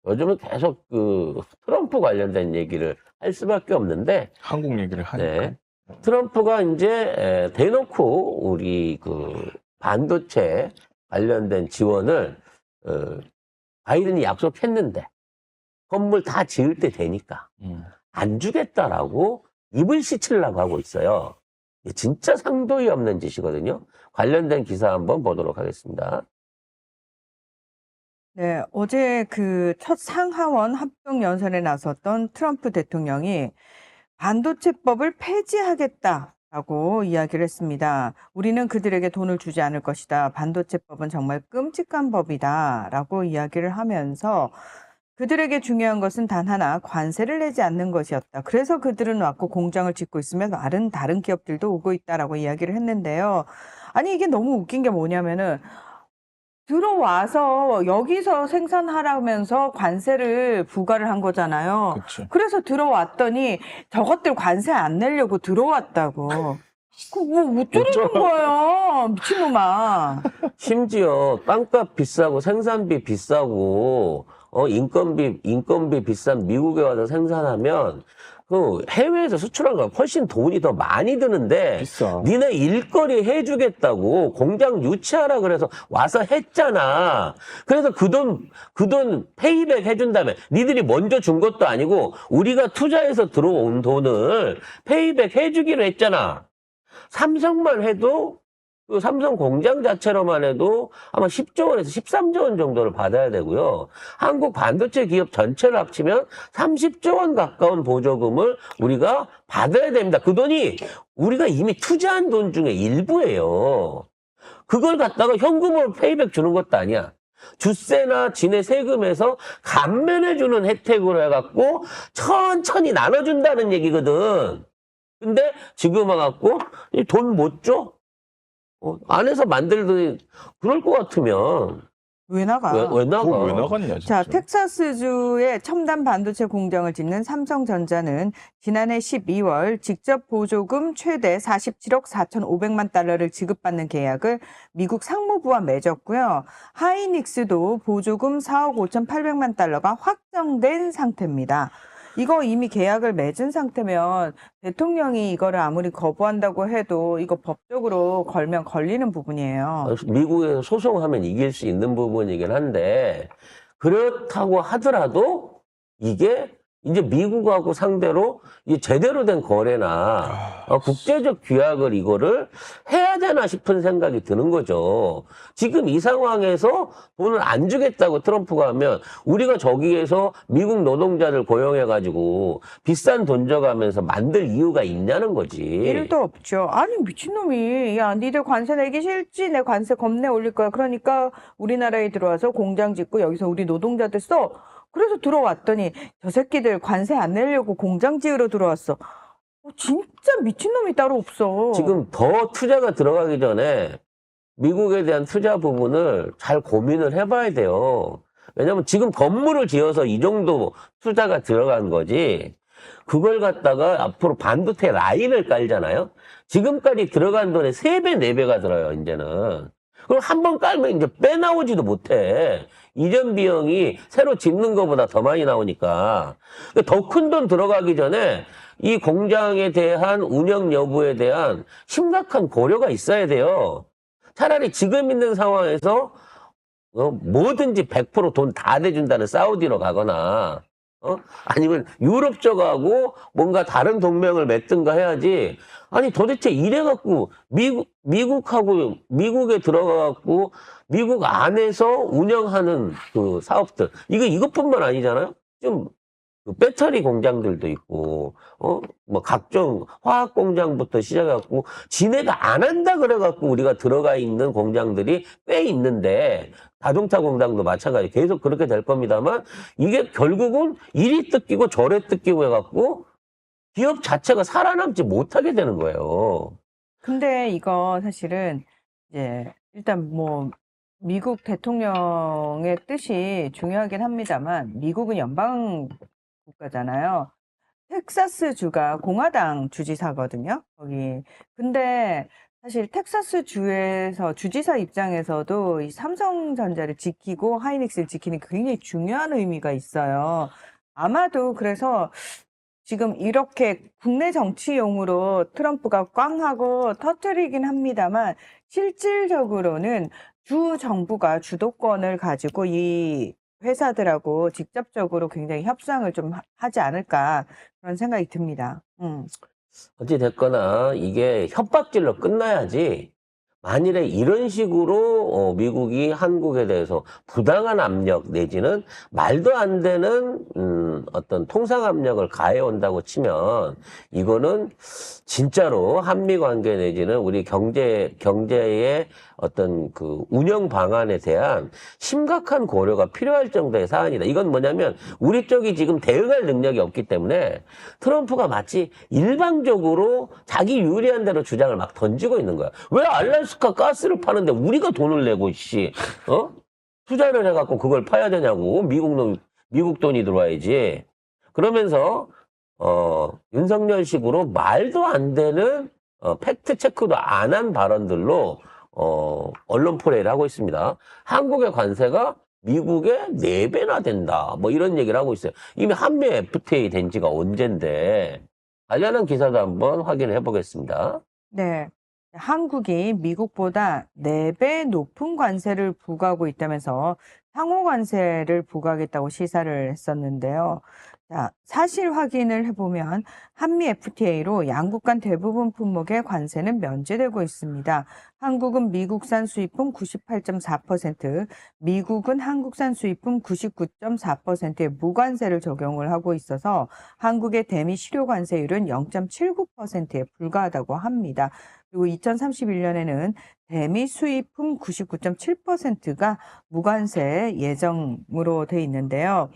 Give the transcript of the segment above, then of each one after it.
요즘은 계속 그 트럼프 관련된 얘기를 할 수밖에 없는데, 한국 얘기를 하니까. 네. 트럼프가 이제 대놓고 우리 그 반도체 관련된 지원을 바이든이 약속했는데 건물 다 지을 때 되니까 안 주겠다라고 입을 씻으려고 하고 있어요. 이게 진짜 상도이 없는 짓이거든요. 관련된 기사 한번 보도록 하겠습니다. 네, 어제 그 첫 상하원 합동연설에 나섰던 트럼프 대통령이 반도체법을 폐지하겠다라고 이야기를 했습니다. 우리는 그들에게 돈을 주지 않을 것이다. 반도체법은 정말 끔찍한 법이다라고 이야기를 하면서 그들에게 중요한 것은 단 하나 관세를 내지 않는 것이었다. 그래서 그들은 왔고 공장을 짓고 있으면 다른 기업들도 오고 있다라고 이야기를 했는데요. 아니 이게 너무 웃긴 게 뭐냐면은 들어와서 여기서 생산하라면서 관세를 부과를 한 거잖아요. 그치. 그래서 들어왔더니 저것들 관세 안 내려고 들어왔다고. 뭐 어쩌라는 거야, 미친놈아. 심지어 땅값 비싸고 생산비 비싸고 인건비 비싼 미국에 와서 생산하면 그 해외에서 수출한 거 훨씬 돈이 더 많이 드는데 비싸. 니네 일거리 해주겠다고 공장 유치하라 그래서 와서 했잖아. 그래서 그 돈 페이백 해준다며. 니들이 먼저 준 것도 아니고 우리가 투자해서 들어온 돈을 페이백 해주기로 했잖아. 삼성만 해도 그 삼성 공장 자체로만 해도 아마 10조 원에서 13조 원 정도를 받아야 되고요. 한국 반도체 기업 전체를 합치면 30조 원 가까운 보조금을 우리가 받아야 됩니다. 그 돈이 우리가 이미 투자한 돈 중에 일부예요. 그걸 갖다가 현금으로 페이백 주는 것도 아니야. 주세나 지네 세금에서 감면해주는 혜택으로 해갖고 천천히 나눠준다는 얘기거든. 근데 지금 와갖고 돈 못 줘? 안에서 만들더니 그럴 것 같으면 왜 나가? 왜 나가? 그거 왜 나갔냐, 진짜. 자, 텍사스주에 첨단 반도체 공장을 짓는 삼성전자는 지난해 12월 직접 보조금 최대 47억 4,500만 달러를 지급받는 계약을 미국 상무부와 맺었고요. 하이닉스도 보조금 4억 5,800만 달러가 확정된 상태입니다. 이거 이미 계약을 맺은 상태면 대통령이 이거를 아무리 거부한다고 해도 이거 법적으로 걸면 걸리는 부분이에요. 미국에서 소송하면 이길 수 있는 부분이긴 한데 그렇다고 하더라도 이게 이제 미국하고 상대로 이 제대로 된 거래나 국제적 규약을 이거를 해야 되나 싶은 생각이 드는 거죠. 지금 이 상황에서 돈을 안 주겠다고 트럼프가 하면 우리가 저기에서 미국 노동자들 고용해가지고 비싼 돈 줘가면서 만들 이유가 있냐는 거지. 일도 없죠. 아니 미친놈이 야 니들 관세 내기 싫지? 내 관세 겁내 올릴 거야. 그러니까 우리나라에 들어와서 공장 짓고 여기서 우리 노동자들 써. 그래서 들어왔더니 저 새끼들 관세 안 내려고 공장 지으러 들어왔어. 진짜 미친놈이 따로 없어. 지금 더 투자가 들어가기 전에 미국에 대한 투자 부분을 잘 고민을 해봐야 돼요. 왜냐면 지금 건물을 지어서 이 정도 투자가 들어간 거지. 그걸 갖다가 앞으로 반도체 라인을 깔잖아요. 지금까지 들어간 돈의 3배, 4배가 들어요, 이제는. 그럼 한 번 깔면 이제 빼나오지도 못해. 이전 비용이 새로 짓는 것보다 더 많이 나오니까. 더 큰 돈 들어가기 전에 이 공장에 대한 운영 여부에 대한 심각한 고려가 있어야 돼요. 차라리 지금 있는 상황에서 뭐든지 100% 돈 다 내준다는 사우디로 가거나 아니면 유럽 쪽하고 뭔가 다른 동맹을 맺든가 해야지. 아니 도대체 이래갖고 미국하고 미국에 들어가갖고 미국 안에서 운영하는 그 사업들 이것뿐만 아니잖아요. 좀 그 배터리 공장들도 있고, 뭐 각종 화학 공장부터 시작해갖고, 지네가 안 한다 그래갖고 우리가 들어가 있는 공장들이 꽤 있는데, 자동차 공장도 마찬가지 계속 그렇게 될 겁니다만, 이게 결국은 이리 뜯기고 저리 뜯기고 해갖고, 기업 자체가 살아남지 못하게 되는 거예요. 근데 이거 사실은 이제 일단 뭐 미국 대통령의 뜻이 중요하긴 합니다만 미국은 연방 국가잖아요. 텍사스 주가 공화당 주지사거든요. 거기. 근데 사실 텍사스 주에서 주지사 입장에서도 이 삼성전자를 지키고 하이닉스를 지키는 게 굉장히 중요한 의미가 있어요. 아마도 그래서 지금 이렇게 국내 정치용으로 트럼프가 꽝하고 터뜨리긴 합니다만 실질적으로는 주 정부가 주도권을 가지고 이 회사들하고 직접적으로 굉장히 협상을 좀 하지 않을까 그런 생각이 듭니다. 어찌 됐거나 이게 협박질로 끝나야지. 만일에 이런 식으로 미국이 한국에 대해서 부당한 압력 내지는 말도 안 되는 어떤 통상 압력을 가해온다고 치면 이거는 진짜로 한미 관계 내지는 우리 경제의 어떤 그 운영 방안에 대한 심각한 고려가 필요할 정도의 사안이다. 이건 뭐냐면 우리 쪽이 지금 대응할 능력이 없기 때문에 트럼프가 마치 일방적으로 자기 유리한 대로 주장을 막 던지고 있는 거야. 왜 알래스카 가스를 파는데 우리가 돈을 내고 투자를 해갖고 그걸 파야 되냐고. 미국 돈이 들어와야지. 그러면서 윤석열식으로 말도 안 되는 팩트 체크도 안 한 발언들로 언론 플레이를 하고 있습니다. 한국의 관세가 미국의 4배나 된다. 뭐 이런 얘기를 하고 있어요. 이미 한미 FTA 된 지가 언젠데 관련한 기사도 한번 확인을 해보겠습니다. 네. 한국이 미국보다 4배 높은 관세를 부과하고 있다면서 상호 관세를 부과하겠다고 시사를 했었는데요. 자, 사실 확인을 해보면 한미 FTA로 양국 간 대부분 품목의 관세는 면제되고 있습니다. 한국은 미국산 수입품 98.4%, 미국은 한국산 수입품 99.4%의 무관세를 적용을 하고 있어서 한국의 대미 실효 관세율은 0.79%에 불과하다고 합니다. 그리고 2031년에는 대미 수입품 99.7%가 무관세 예정으로 돼 있는데요.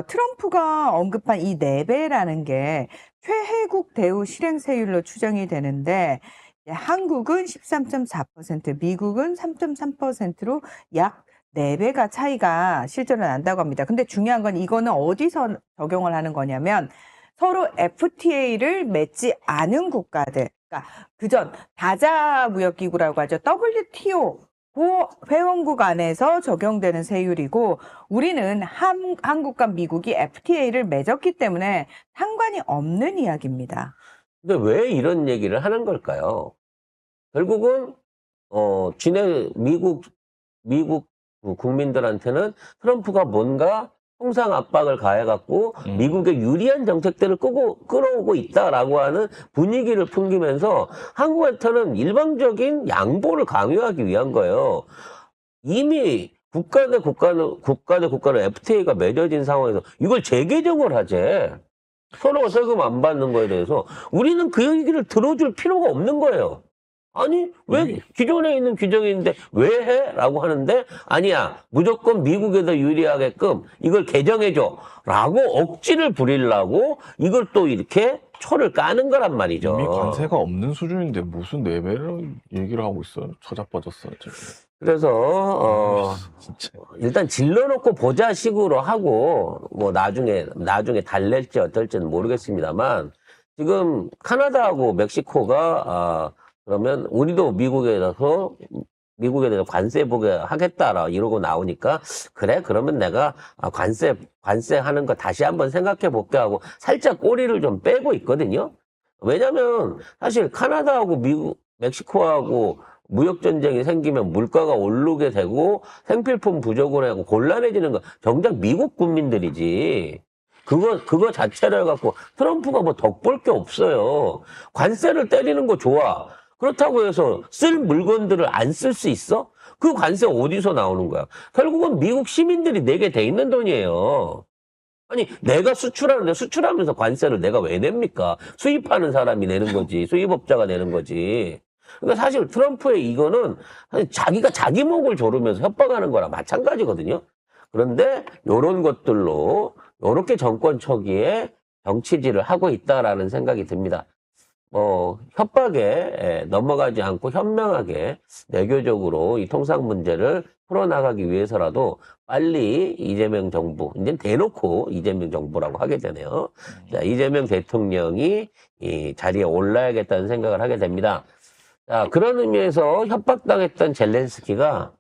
트럼프가 언급한 이 4배라는 게 최혜국 대우 실행세율로 추정이 되는데 한국은 13.4%, 미국은 3.3%로 약 4배가 차이가 실제로 난다고 합니다. 근데 중요한 건 이거는 어디서 적용을 하는 거냐면 서로 FTA를 맺지 않은 국가들, 그러니까 그전 다자무역기구라고 하죠. WTO 그 회원국 안에서 적용되는 세율이고 우리는 한국과 미국이 FTA를 맺었기 때문에 상관이 없는 이야기입니다. 근데 왜 이런 얘기를 하는 걸까요? 결국은 미국 국민들한테는 트럼프가 뭔가 통상 압박을 가해갖고 미국의 유리한 정책들을 끌어오고 있다라고 하는 분위기를 풍기면서 한국한테는 일방적인 양보를 강요하기 위한 거예요. 이미 국가 대 국가로 FTA가 맺어진 상황에서 이걸 재개정을 하재. 서로가 세금 안 받는 거에 대해서 우리는 그 얘기를 들어줄 필요가 없는 거예요. 아니, 왜 기존에 있는 규정인데 왜 해? 라고 하는데 아니야. 무조건 미국에 더 유리하게끔 이걸 개정해줘. 라고 억지를 부리려고 이걸 또 이렇게 초를 까는 거란 말이죠. 이미 관세가 없는 수준인데 무슨 4배를 얘기를 하고 있어요. 처자빠졌어. 그래서 진짜. 일단 질러놓고 보자 식으로 하고 뭐 나중에 달랠지 어떨지는 모르겠습니다만 지금 카나다하고 멕시코가 그러면 우리도 미국에 대해서 관세 보게 하겠다라 이러고 나오니까 그래 그러면 내가 관세 하는 거 다시 한번 생각해 볼게 하고 살짝 꼬리를 좀 빼고 있거든요. 왜냐면 사실 카나다하고 멕시코하고 무역 전쟁이 생기면 물가가 오르게 되고 생필품 부족을 하고 곤란해지는 거 정작 미국 국민들이지. 그거 자체를 갖고 트럼프가 뭐 덕볼 게 없어요. 관세를 때리는 거 좋아. 그렇다고 해서 쓸 물건들을 안 쓸 수 있어? 그 관세 어디서 나오는 거야? 결국은 미국 시민들이 내게 돼 있는 돈이에요. 아니, 내가 수출하면서 관세를 내가 왜 냅니까? 수입하는 사람이 내는 거지. 수입업자가 내는 거지. 그러니까 사실 트럼프의 이거는 자기가 자기 목을 조르면서 협박하는 거랑 마찬가지거든요. 그런데 이런 것들로 이렇게 정권 초기에 정치질을 하고 있다라는 생각이 듭니다. 협박에 넘어가지 않고 현명하게 내교적으로 이 통상 문제를 풀어나가기 위해서라도 빨리 이재명 정부, 이제 대놓고 이재명 정부라고 하게 되네요. 자, 이재명 대통령이 이 자리에 올라야겠다는 생각을 하게 됩니다. 자, 그런 의미에서 협박당했던 젤렌스키가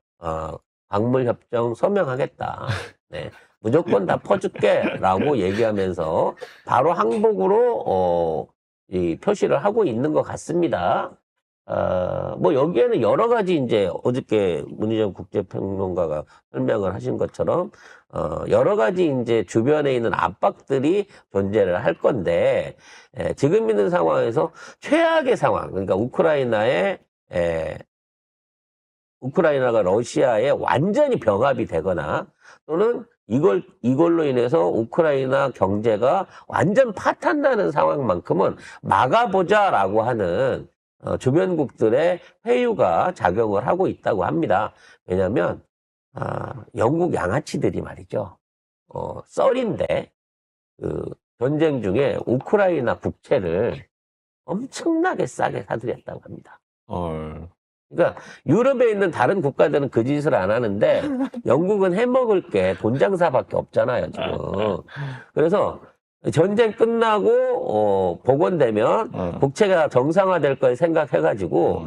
광물협정 서명하겠다. 네, 무조건 다 퍼줄게라고 얘기하면서 바로 항복으로 이 표시를 하고 있는 것 같습니다. 뭐 여기에는 여러 가지 이제 어저께 문희정 국제평론가가 설명을 하신 것처럼 여러 가지 이제 주변에 있는 압박들이 존재를 할 건데 지금 있는 상황에서 최악의 상황, 그러니까 우크라이나가 러시아에 완전히 병합이 되거나 또는 이걸로 인해서 우크라이나 경제가 완전 파탄나는 상황만큼은 막아보자라고 하는 주변국들의 회유가 작용을 하고 있다고 합니다. 왜냐하면 영국 양아치들이 말이죠. 썰인데 그 전쟁 중에 우크라이나 국채를 엄청나게 싸게 사들였다고 합니다. 그러니까 유럽에 있는 다른 국가들은 그 짓을 안 하는데 영국은 해먹을 게 돈 장사밖에 없잖아요, 지금. 그래서 전쟁 끝나고 복원되면 국채가 정상화될 걸 생각해가지고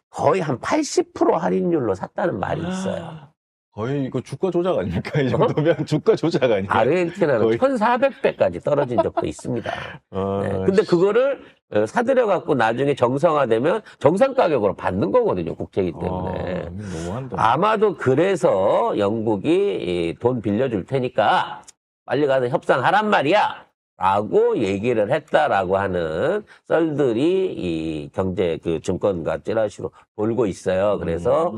거의 한 80% 할인율로 샀다는 말이 있어요. 거의 이거 주가 조작 아닙니까? 이 정도면 주가 조작 아니에요? 아르헨티나는 거의. 1,400배까지 떨어진 적도 있습니다. 네. 근데 그거를 사들여갖고 나중에 정상화되면 정상 가격으로 받는 거거든요, 국채이기 때문에. 너무한다. 아마도 그래서 영국이 돈 빌려줄 테니까 빨리 가서 협상하란 말이야! 라고 얘기를 했다라고 하는 썰들이 이 경제 그 증권가 찌라시로 돌고 있어요. 그래서,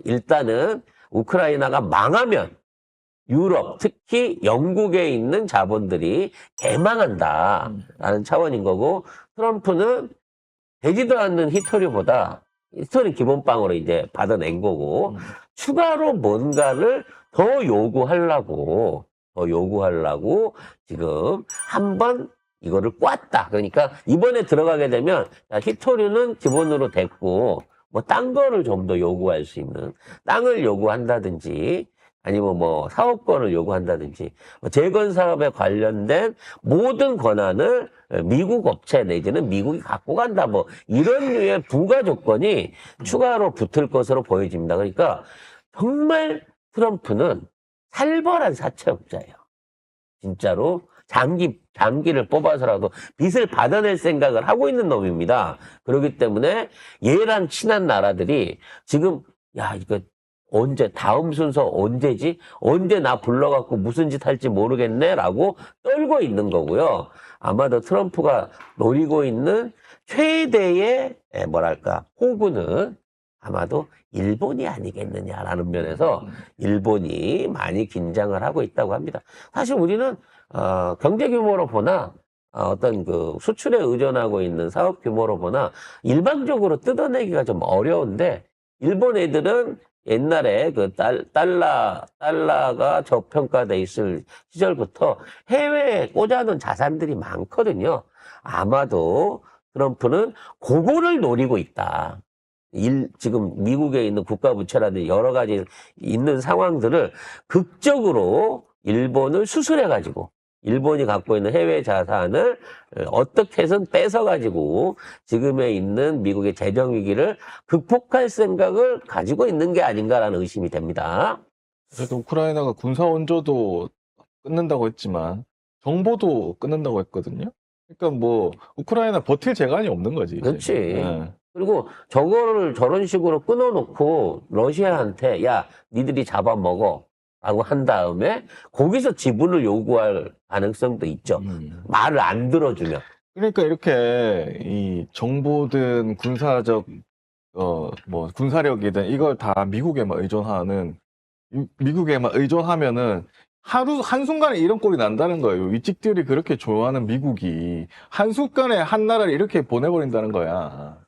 일단은 우크라이나가 망하면 유럽, 특히 영국에 있는 자본들이 개망한다라는 차원인 거고, 트럼프는 되지도 않는 히토리보다 히토리 기본빵으로 이제 받아낸 거고, 추가로 뭔가를 더 요구하려고 지금 한번 이거를 꽈다. 그러니까 이번에 들어가게 되면 히토리는 기본으로 됐고, 뭐 딴 거를 좀 더 요구할 수 있는, 땅을 요구한다든지 아니면 뭐 사업권을 요구한다든지 재건 사업에 관련된 모든 권한을 미국 업체 내지는 미국이 갖고 간다, 뭐 이런 류의 부가 조건이 추가로 붙을 것으로 보여집니다. 그러니까 정말 트럼프는 살벌한 사채업자예요. 진짜로 장기를 뽑아서라도 빚을 받아낼 생각을 하고 있는 놈입니다. 그렇기 때문에 얘랑 친한 나라들이 지금 이거 언제 다음 순서 언제지? 언제 나 불러갖고 무슨 짓 할지 모르겠네라고 떨고 있는 거고요. 아마도 트럼프가 노리고 있는 최대의 호구는 아마도 일본이 아니겠느냐라는 면에서 일본이 많이 긴장을 하고 있다고 합니다. 사실 우리는 경제 규모로 보나 어떤 그 수출에 의존하고 있는 사업 규모로 보나 일방적으로 뜯어내기가 좀 어려운데 일본 애들은 옛날에 그 달러가 저평가돼 있을 시절부터 해외에 꽂아놓은 자산들이 많거든요. 아마도 트럼프는 그거를 노리고 있다. 지금 미국에 있는 국가부채라든지 여러 가지 있는 상황들을 극적으로 일본을 수술해가지고 일본이 갖고 있는 해외 자산을 어떻게 해선 뺏어가지고 지금에 있는 미국의 재정 위기를 극복할 생각을 가지고 있는 게 아닌가라는 의심이 됩니다. 그래도 우크라이나가 군사 원조도 끊는다고 했지만 정보도 끊는다고 했거든요. 그러니까 뭐 우크라이나 버틸 재간이 없는 거지. 그렇지. 네. 그리고 저거를 저런 식으로 끊어놓고 러시아한테 니들이 잡아먹어 라고 한 다음에 거기서 지분을 요구할 가능성도 있죠. 말을 안 들어주면. 그러니까 이렇게 이 정보든 군사적 뭐 군사력이든 이걸 다 미국에만 의존하면은 한순간에 이런 꼴이 난다는 거예요. 위직들이 그렇게 좋아하는 미국이 한순간에 한 나라를 이렇게 보내버린다는 거야.